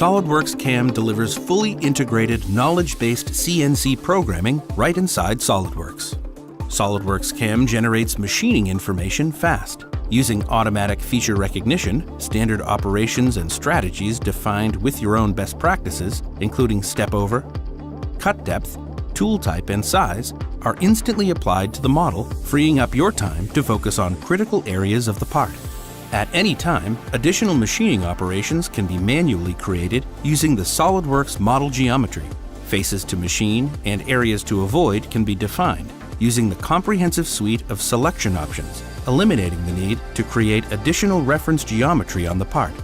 SOLIDWORKS CAM delivers fully integrated, knowledge-based CNC programming right inside SOLIDWORKS. SOLIDWORKS CAM generates machining information fast, using automatic feature recognition, standard operations and strategies defined with your own best practices, including step over, cut depth, tool type and size, are instantly applied to the model, freeing up your time to focus on critical areas of the part. At any time, additional machining operations can be manually created using the SOLIDWORKS model geometry. Faces to machine and areas to avoid can be defined using the comprehensive suite of selection options, eliminating the need to create additional reference geometry on the part.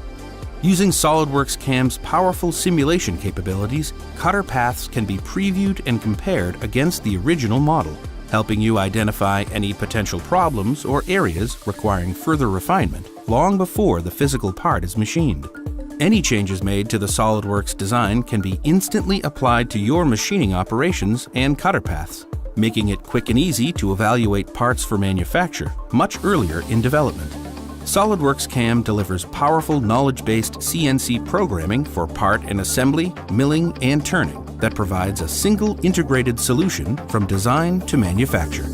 Using SOLIDWORKS CAM's powerful simulation capabilities, cutter paths can be previewed and compared against the original model, helping you identify any potential problems or areas requiring further refinement long before the physical part is machined. Any changes made to the SOLIDWORKS design can be instantly applied to your machining operations and cutter paths, making it quick and easy to evaluate parts for manufacture much earlier in development. SOLIDWORKS CAM delivers powerful knowledge-based CNC programming for part and assembly, milling, and turning that provides a single integrated solution from design to manufacture.